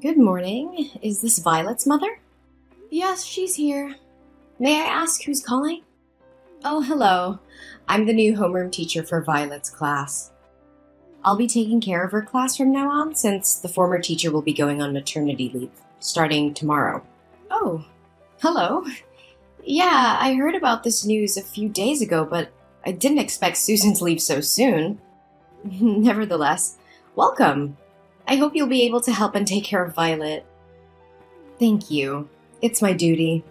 Good morning. Is this Violet's mother? Yes, she's here. May I ask who's calling? Oh, hello. I'm the new homeroom teacher for Violet's class. I'll be taking care of her class from now on since the former teacher will be going on maternity leave, starting tomorrow. Oh, hello. Yeah, I heard about this news a few days ago, but I didn't expect Susan to leave so soon. Nevertheless, welcome. I hope you'll be able to help and take care of Violet. Thank you. It's my duty.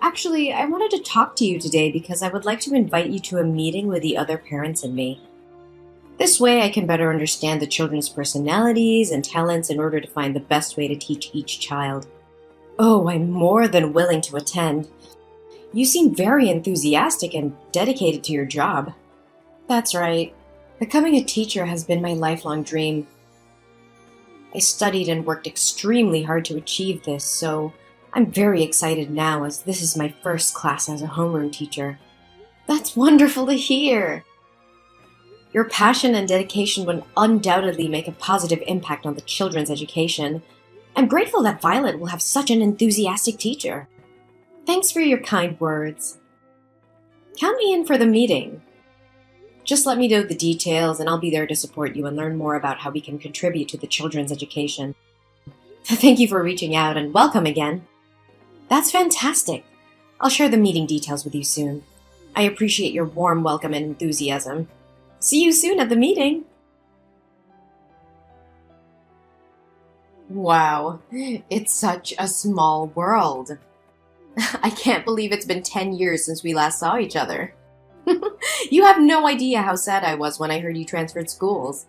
Actually, I wanted to talk to you today because I would like to invite you to a meeting with the other parents and me. This way I can better understand the children's personalities and talents in order to find the best way to teach each child. Oh, I'm more than willing to attend. You seem very enthusiastic and dedicated to your job. That's right. Becoming a teacher has been my lifelong dream. I studied and worked extremely hard to achieve this, so I'm very excited now as this is my first class as a homeroom teacher. That's wonderful to hear. Your passion and dedication will undoubtedly make a positive impact on the children's education. I'm grateful that Violet will have such an enthusiastic teacher. Thanks for your kind words. Count me in for the meeting. Just let me know the details and I'll be there to support you and learn more about how we can contribute to the children's education. Thank you for reaching out and welcome again. That's fantastic. I'll share the meeting details with you soon. I appreciate your warm welcome and enthusiasm. See you soon at the meeting. Wow, it's such a small world. I can't believe it's been 10 years since we last saw each other. You have no idea how sad I was when I heard you transferred schools.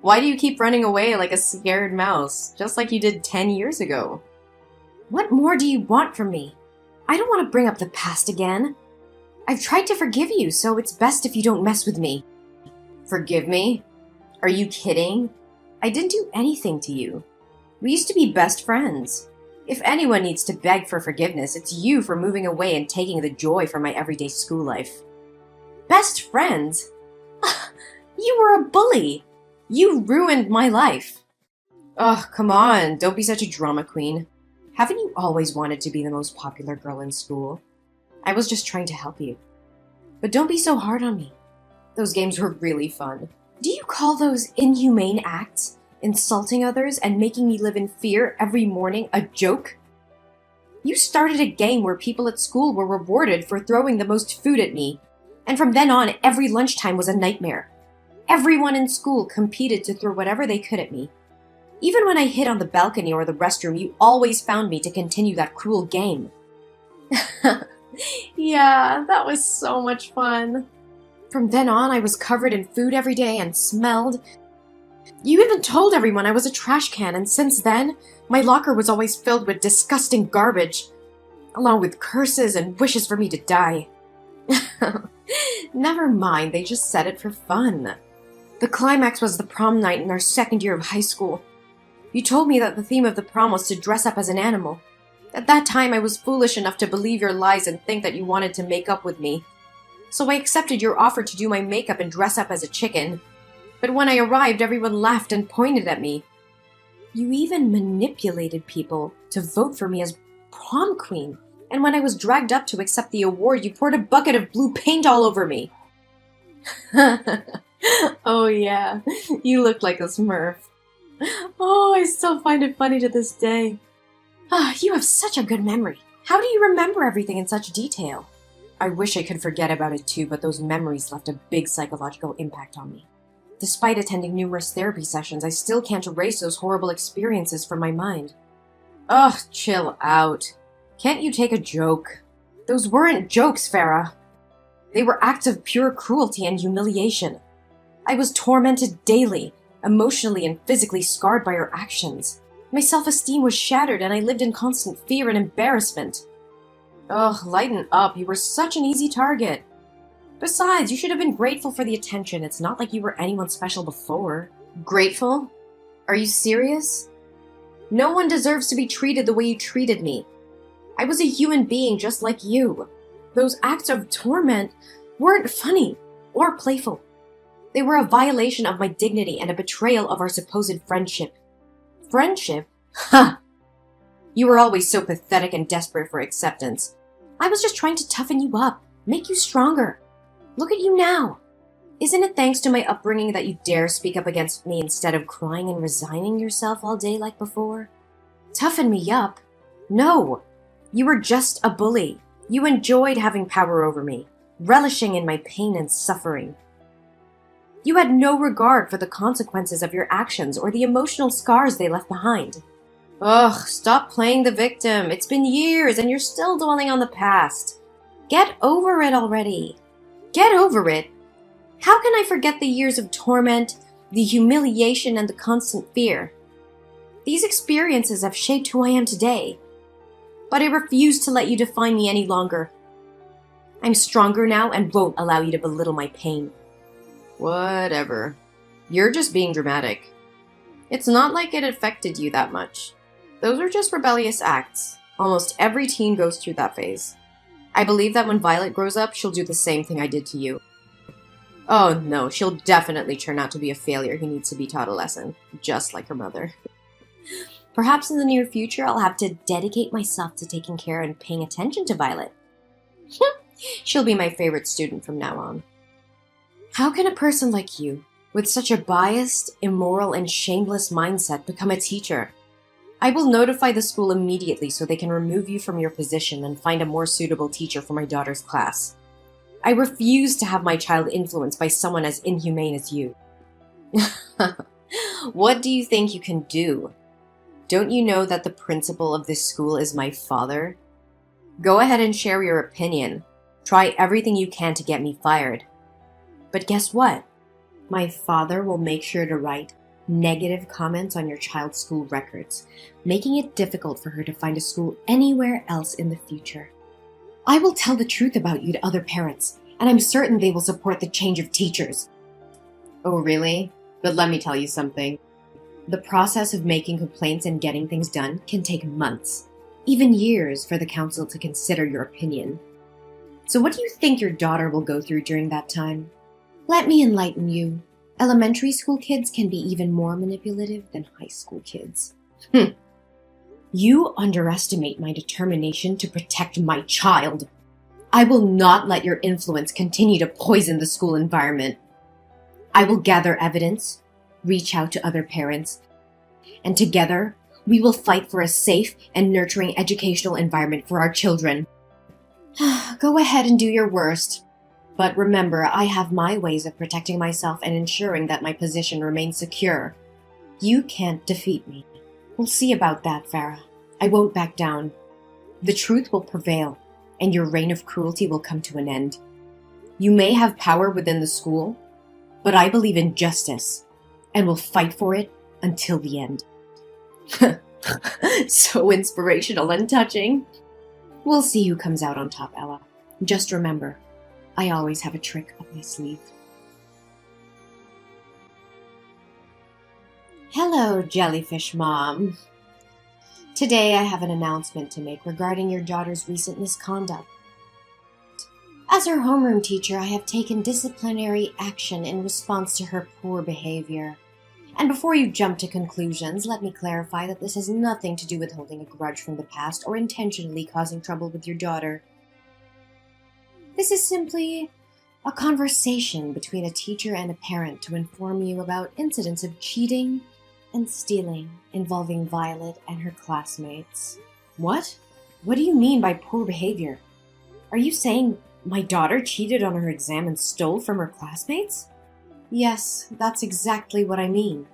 Why do you keep running away like a scared mouse, just like you did 10 years ago? What more do you want from me? I don't want to bring up the past again. I've tried to forgive you, so it's best if you don't mess with me. Forgive me? Are you kidding? I didn't do anything to you. We used to be best friends. If anyone needs to beg for forgiveness, it's you for moving away and taking the joy from my everyday school life. Best friends? You were a bully. You ruined my life. Oh, come on, don't be such a drama queen. Haven't you always wanted to be the most popular girl in school? I was just trying to help you. But don't be so hard on me. Those games were really fun. Do you call those inhumane acts, insulting others and making me live in fear every morning, a joke? You started a game where people at school were rewarded for throwing the most food at me, and from then on, every lunchtime was a nightmare. Everyone in school competed to throw whatever they could at me. Even when I hid on the balcony or the restroom, you always found me to continue that cruel game. Yeah, that was so much fun. From then on, I was covered in food every day and smelled. You even told everyone I was a trash can, and since then, my locker was always filled with disgusting garbage, along with curses and wishes for me to die. Never mind, they just said it for fun. The climax was the prom night in our second year of high school. You told me that the theme of the prom was to dress up as an animal. At that time, I was foolish enough to believe your lies and think that you wanted to make up with me. So I accepted your offer to do my makeup and dress up as a chicken. But when I arrived, everyone laughed and pointed at me. You even manipulated people to vote for me as prom queen. And when I was dragged up to accept the award, you poured a bucket of blue paint all over me. Oh yeah, you look like a Smurf. Oh, I still find it funny to this day. You have such a good memory. How do you remember everything in such detail? I wish I could forget about it too, but those memories left a big psychological impact on me. Despite attending numerous therapy sessions, I still can't erase those horrible experiences from my mind. Ugh, chill out. Can't you take a joke? Those weren't jokes, Farah. They were acts of pure cruelty and humiliation. I was tormented daily, emotionally and physically scarred by your actions. My self-esteem was shattered and I lived in constant fear and embarrassment. Ugh, lighten up. You were such an easy target. Besides, you should have been grateful for the attention. It's not like you were anyone special before. Grateful? Are you serious? No one deserves to be treated the way you treated me. I was a human being just like you. Those acts of torment weren't funny or playful. They were a violation of my dignity and a betrayal of our supposed friendship. Friendship Ha! You were always so pathetic and desperate for acceptance. I was just trying to toughen you up, make you stronger. Look at you now. Isn't it thanks to my upbringing that you dare speak up against me instead of crying and resigning yourself all day like before? Toughen me up? No. You were just a bully. You enjoyed having power over me, relishing in my pain and suffering. You had no regard for the consequences of your actions or the emotional scars they left behind. Ugh, stop playing the victim. It's been years and you're still dwelling on the past. Get over it already. Get over it. How can I forget the years of torment, the humiliation, and the constant fear? These experiences have shaped who I am today. But I refuse to let you define me any longer. I'm stronger now and won't allow you to belittle my pain. Whatever. You're just being dramatic. It's not like it affected you that much. Those are just rebellious acts. Almost every teen goes through that phase. I believe that when Violet grows up, she'll do the same thing I did to you. Oh no, she'll definitely turn out to be a failure who needs to be taught a lesson, just like her mother. Perhaps in the near future, I'll have to dedicate myself to taking care and paying attention to Violet. She'll be my favorite student from now on. How can a person like you, with such a biased, immoral, and shameless mindset, become a teacher? I will notify the school immediately so they can remove you from your position and find a more suitable teacher for my daughter's class. I refuse to have my child influenced by someone as inhumane as you. What do you think you can do? Don't you know that the principal of this school is my father? Go ahead and share your opinion. Try everything you can to get me fired. But guess what? My father will make sure to write negative comments on your child's school records, making it difficult for her to find a school anywhere else in the future. I will tell the truth about you to other parents, and I'm certain they will support the change of teachers. Oh, really? But let me tell you something. The process of making complaints and getting things done can take months, even years, for the council to consider your opinion. So what do you think your daughter will go through during that time? Let me enlighten you. Elementary school kids can be even more manipulative than high school kids. You underestimate my determination to protect my child. I will not let your influence continue to poison the school environment. I will gather evidence, reach out to other parents, and together we will fight for a safe and nurturing educational environment for our children. Go ahead and do your worst. But remember, I have my ways of protecting myself and ensuring that my position remains secure. You can't defeat me. We'll see about that, Farah. I won't back down. The truth will prevail, and your reign of cruelty will come to an end. You may have power within the school, but I believe in justice, and will fight for it until the end. So inspirational and touching. We'll see who comes out on top, Ella. Just remember, I always have a trick up my sleeve. Hello, Jellyfish Mom. Today I have an announcement to make regarding your daughter's recent misconduct. As her homeroom teacher, I have taken disciplinary action in response to her poor behavior. And before you jump to conclusions, let me clarify that this has nothing to do with holding a grudge from the past or intentionally causing trouble with your daughter. This is simply a conversation between a teacher and a parent to inform you about incidents of cheating and stealing involving Violet and her classmates. What? What do you mean by poor behavior? Are you saying my daughter cheated on her exam and stole from her classmates? Yes, that's exactly what I mean.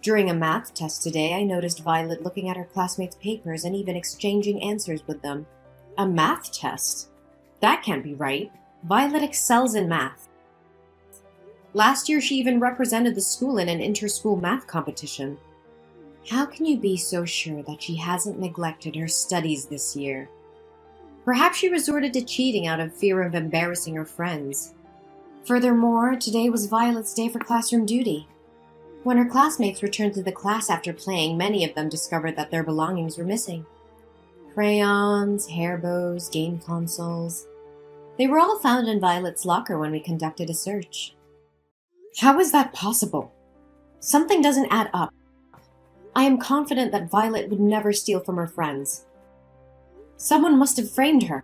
During a math test today, I noticed Violet looking at her classmates' papers and even exchanging answers with them. A math test? That can't be right. Violet excels in math. Last year, she even represented the school in an inter-school math competition. How can you be so sure that she hasn't neglected her studies this year? Perhaps she resorted to cheating out of fear of embarrassing her friends. Furthermore, today was Violet's day for classroom duty. When her classmates returned to the class after playing, many of them discovered that their belongings were missing. Crayons, hair bows, game consoles. They were all found in Violet's locker when we conducted a search. How is that possible? Something doesn't add up. I am confident that Violet would never steal from her friends. Someone must have framed her.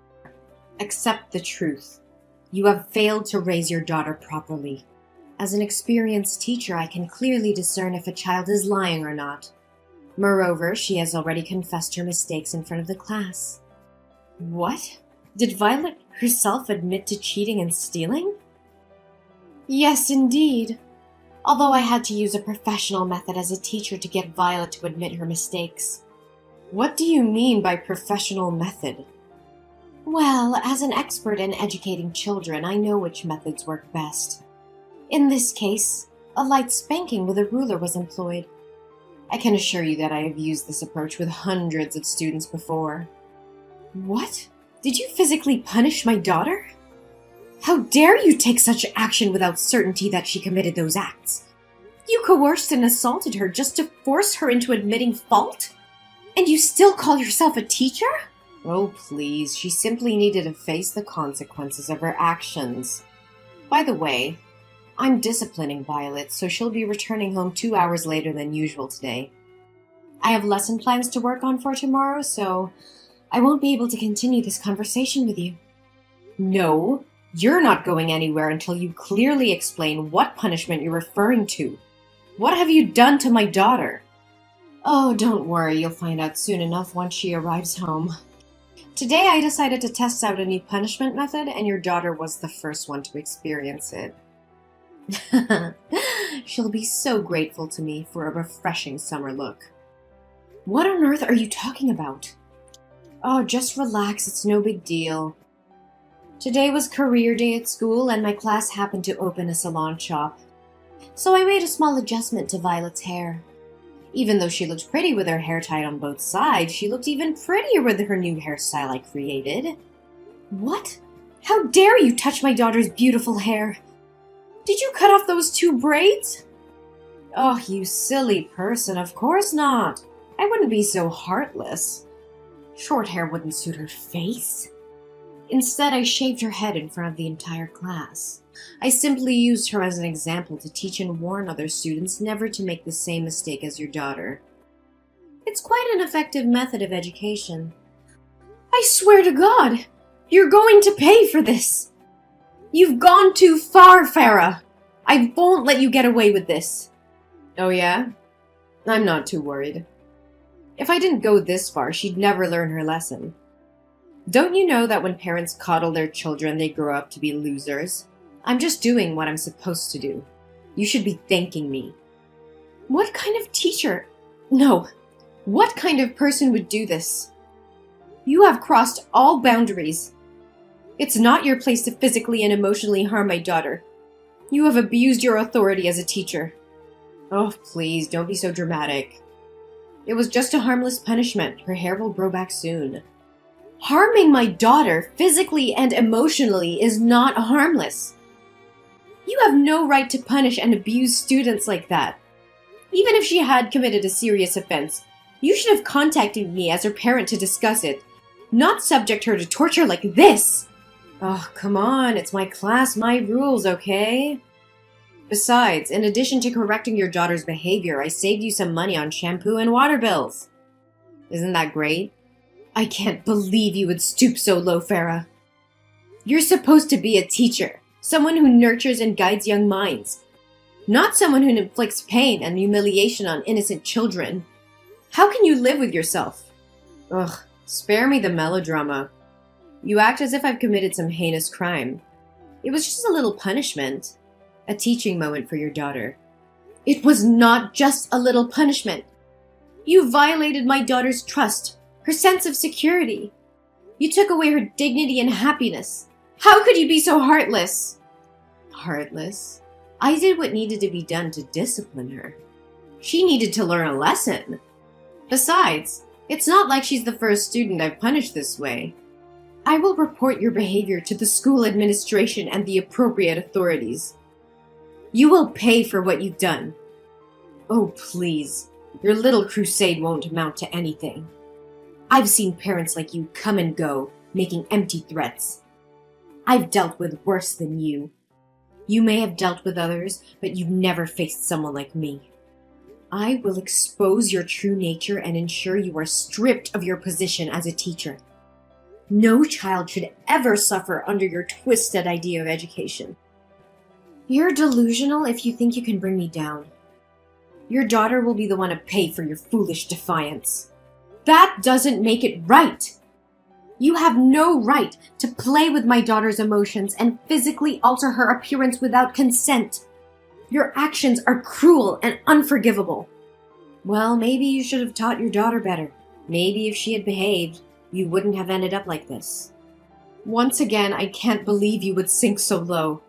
Accept the truth. You have failed to raise your daughter properly. As an experienced teacher, I can clearly discern if a child is lying or not. Moreover, she has already confessed her mistakes in front of the class. What? Did Violet herself admit to cheating and stealing? Yes, indeed. Although I had to use a professional method as a teacher to get Violet to admit her mistakes. What do you mean by professional method? Well, as an expert in educating children, I know which methods work best. In this case, a light spanking with a ruler was employed. I can assure you that I have used this approach with hundreds of students before. What? Did you physically punish my daughter? How dare you take such action without certainty that she committed those acts? You coerced and assaulted her just to force her into admitting fault? And you still call yourself a teacher? Oh, please, she simply needed to face the consequences of her actions. By the way, I'm disciplining Violet, so she'll be returning home 2 hours later than usual today. I have lesson plans to work on for tomorrow, so I won't be able to continue this conversation with you. No, you're not going anywhere until you clearly explain what punishment you're referring to. What have you done to my daughter? Oh, don't worry, you'll find out soon enough once she arrives home. Today I decided to test out a new punishment method, and your daughter was the first one to experience it. She'll be so grateful to me for a refreshing summer look. What on earth are you talking about? Oh, just relax, it's no big deal. Today was career day at school, and my class happened to open a salon shop. So I made a small adjustment to Violet's hair. Even though she looked pretty with her hair tied on both sides, she looked even prettier with her new hairstyle I created. What? How dare you touch my daughter's beautiful hair? Did you cut off those 2 braids? Oh, you silly person, of course not. I wouldn't be so heartless. Short hair wouldn't suit her face. Instead, I shaved her head in front of the entire class. I simply used her as an example to teach and warn other students never to make the same mistake as your daughter. It's quite an effective method of education. I swear to God, you're going to pay for this. You've gone too far, Farah. I won't let you get away with this. Oh yeah? I'm not too worried. If I didn't go this far, she'd never learn her lesson. Don't you know that when parents coddle their children, they grow up to be losers? I'm just doing what I'm supposed to do. You should be thanking me. What kind of teacher? No. What kind of person would do this? You have crossed all boundaries. It's not your place to physically and emotionally harm my daughter. You have abused your authority as a teacher. Oh, please, don't be so dramatic. It was just a harmless punishment. Her hair will grow back soon. Harming my daughter physically and emotionally is not harmless. You have no right to punish and abuse students like that. Even if she had committed a serious offense, you should have contacted me as her parent to discuss it, not subject her to torture like this. Oh, come on, it's my class, my rules, okay? Besides, in addition to correcting your daughter's behavior, I saved you some money on shampoo and water bills. Isn't that great? I can't believe you would stoop so low, Farah. You're supposed to be a teacher, someone who nurtures and guides young minds, not someone who inflicts pain and humiliation on innocent children. How can you live with yourself? Ugh, spare me the melodrama. You act as if I've committed some heinous crime. It was just a little punishment, a teaching moment for your daughter. It was not just a little punishment. You violated my daughter's trust, her sense of security. You took away her dignity and happiness. How could you be so heartless? Heartless? I did what needed to be done to discipline her. She needed to learn a lesson. Besides, it's not like she's the first student I've punished this way. I will report your behavior to the school administration and the appropriate authorities. You will pay for what you've done. Oh, please. Your little crusade won't amount to anything. I've seen parents like you come and go, making empty threats. I've dealt with worse than you. You may have dealt with others, but you've never faced someone like me. I will expose your true nature and ensure you are stripped of your position as a teacher. No child should ever suffer under your twisted idea of education. You're delusional if you think you can bring me down. Your daughter will be the one to pay for your foolish defiance. That doesn't make it right. You have no right to play with my daughter's emotions and physically alter her appearance without consent. Your actions are cruel and unforgivable. Well, maybe you should have taught your daughter better. Maybe if she had behaved, you wouldn't have ended up like this. Once again, I can't believe you would sink so low.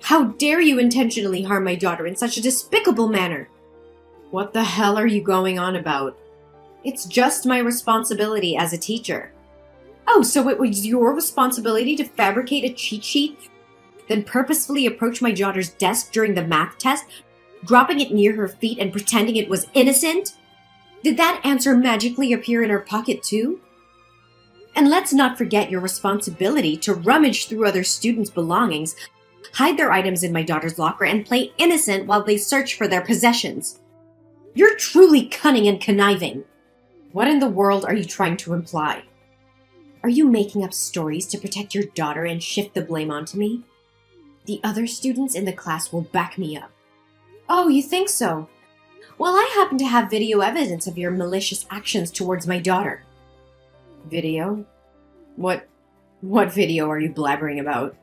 How dare you intentionally harm my daughter in such a despicable manner? What the hell are you going on about? It's just my responsibility as a teacher. Oh, so it was your responsibility to fabricate a cheat sheet, then purposefully approach my daughter's desk during the math test, dropping it near her feet and pretending it was innocent? Did that answer magically appear in her pocket too? And let's not forget your responsibility to rummage through other students' belongings, hide their items in my daughter's locker, and play innocent while they search for their possessions. You're truly cunning and conniving. What in the world are you trying to imply? Are you making up stories to protect your daughter and shift the blame onto me? The other students in the class will back me up. Oh, you think so? Well, I happen to have video evidence of your malicious actions towards my daughter. Video? What video are you blabbering about?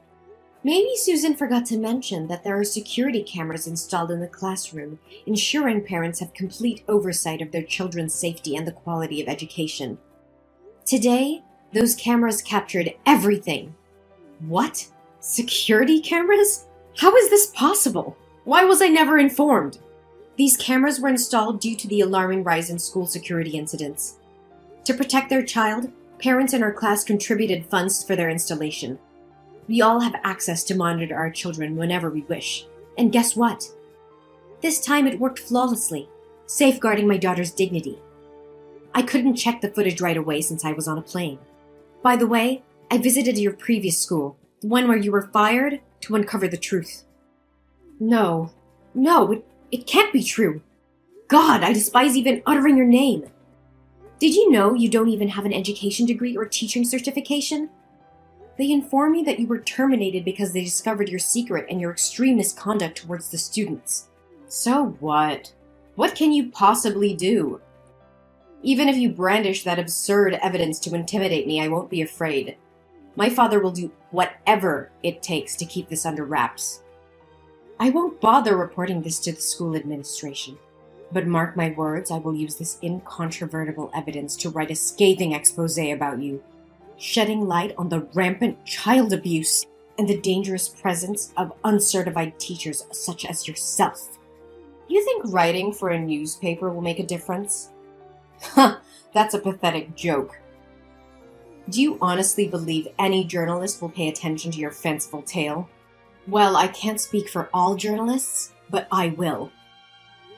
Maybe Susan forgot to mention that there are security cameras installed in the classroom, ensuring parents have complete oversight of their children's safety and the quality of education. Today, those cameras captured everything. What? Security cameras? How is this possible? Why was I never informed? These cameras were installed due to the alarming rise in school security incidents. To protect their child, parents in our class contributed funds for their installation. We all have access to monitor our children whenever we wish. And guess what? This time it worked flawlessly, safeguarding my daughter's dignity. I couldn't check the footage right away since I was on a plane. By the way, I visited your previous school, the one where you were fired, to uncover the truth. No, it can't be true. God, I despise even uttering your name. Did you know you don't even have an education degree or teaching certification? They informed me that you were terminated because they discovered your secret and your extreme misconduct towards the students. So what? What can you possibly do? Even if you brandish that absurd evidence to intimidate me, I won't be afraid. My father will do whatever it takes to keep this under wraps. I won't bother reporting this to the school administration. But mark my words, I will use this incontrovertible evidence to write a scathing expose about you, shedding light on the rampant child abuse and the dangerous presence of uncertified teachers such as yourself. You think writing for a newspaper will make a difference? Huh, that's a pathetic joke. Do you honestly believe any journalist will pay attention to your fanciful tale? Well, I can't speak for all journalists, but I will.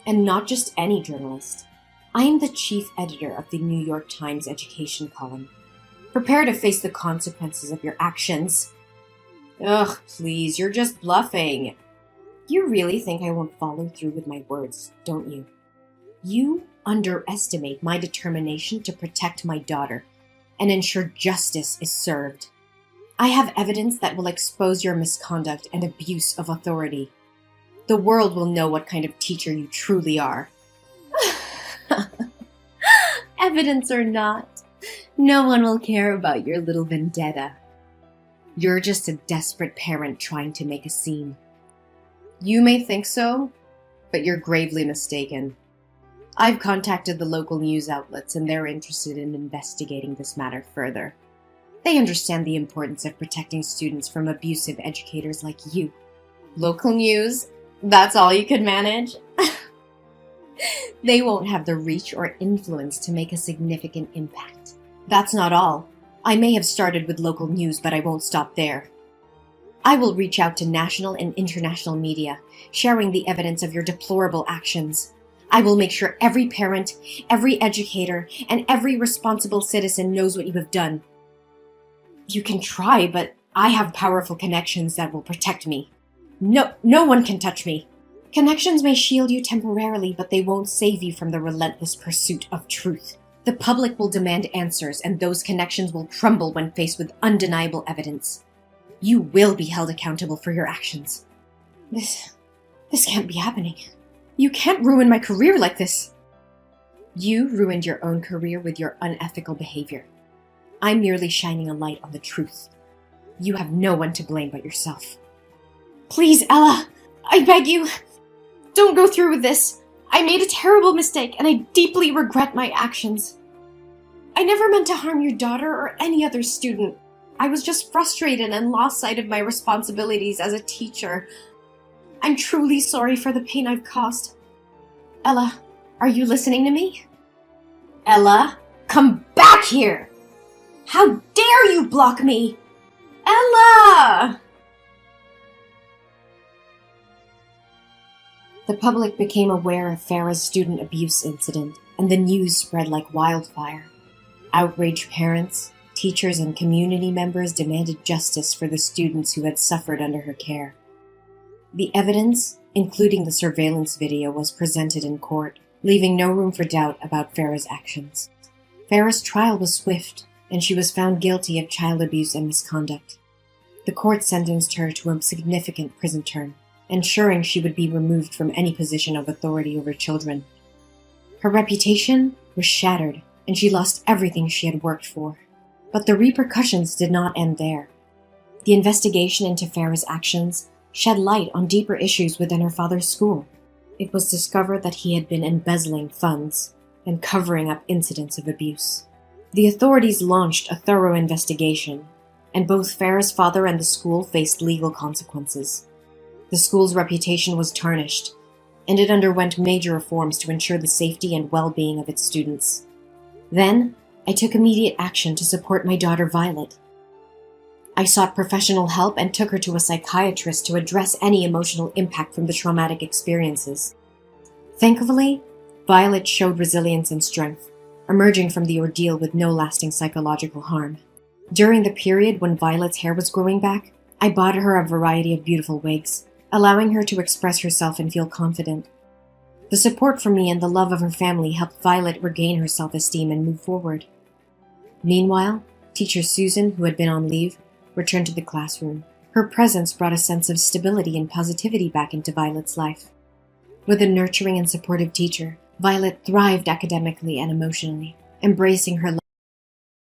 And not just any journalist. I am the chief editor of the New York Times education column. Prepare to face the consequences of your actions. Ugh, please, you're just bluffing. You really think I won't follow through with my words, don't you? You underestimate my determination to protect my daughter and ensure justice is served. I have evidence that will expose your misconduct and abuse of authority. The world will know what kind of teacher you truly are. Evidence or not, no one will care about your little vendetta. You're just a desperate parent trying to make a scene. You may think so, but you're gravely mistaken. I've contacted the local news outlets and they're interested in investigating this matter further. They understand the importance of protecting students from abusive educators like you. Local news? That's all you could manage? They won't have the reach or influence to make a significant impact. That's not all. I may have started with local news, but I won't stop there. I will reach out to national and international media, sharing the evidence of your deplorable actions. I will make sure every parent, every educator, and every responsible citizen knows what you have done. You can try, but I have powerful connections that will protect me. No one can touch me. Connections may shield you temporarily, but they won't save you from the relentless pursuit of truth. The public will demand answers, and those connections will crumble when faced with undeniable evidence. You will be held accountable for your actions. This can't be happening. You can't ruin my career like this. You ruined your own career with your unethical behavior. I'm merely shining a light on the truth. You have no one to blame but yourself. Please, Ella, I beg you, don't go through with this. I made a terrible mistake, and I deeply regret my actions. I never meant to harm your daughter or any other student. I was just frustrated and lost sight of my responsibilities as a teacher. I'm truly sorry for the pain I've caused. Ella, are you listening to me? Ella, come back here! How dare you block me? Ella! The public became aware of Farah's student abuse incident, and the news spread like wildfire. Outraged parents, teachers, and community members demanded justice for the students who had suffered under her care. The evidence, including the surveillance video, was presented in court, leaving no room for doubt about Farah's actions. Farah's trial was swift, and she was found guilty of child abuse and misconduct. The court sentenced her to a significant prison term, ensuring she would be removed from any position of authority over children. Her reputation was shattered, and she lost everything she had worked for. But the repercussions did not end there. The investigation into Farah's actions shed light on deeper issues within her father's school. It was discovered that he had been embezzling funds and covering up incidents of abuse. The authorities launched a thorough investigation, and both Farah's father and the school faced legal consequences. The school's reputation was tarnished, and it underwent major reforms to ensure the safety and well-being of its students. Then, I took immediate action to support my daughter Violet. I sought professional help and took her to a psychiatrist to address any emotional impact from the traumatic experiences. Thankfully, Violet showed resilience and strength, emerging from the ordeal with no lasting psychological harm. During the period when Violet's hair was growing back, I bought her a variety of beautiful wigs, allowing her to express herself and feel confident. The support from me and the love of her family helped Violet regain her self-esteem and move forward. Meanwhile, teacher Susan, who had been on leave, returned to the classroom. Her presence brought a sense of stability and positivity back into Violet's life. With a nurturing and supportive teacher, Violet thrived academically and emotionally, embracing her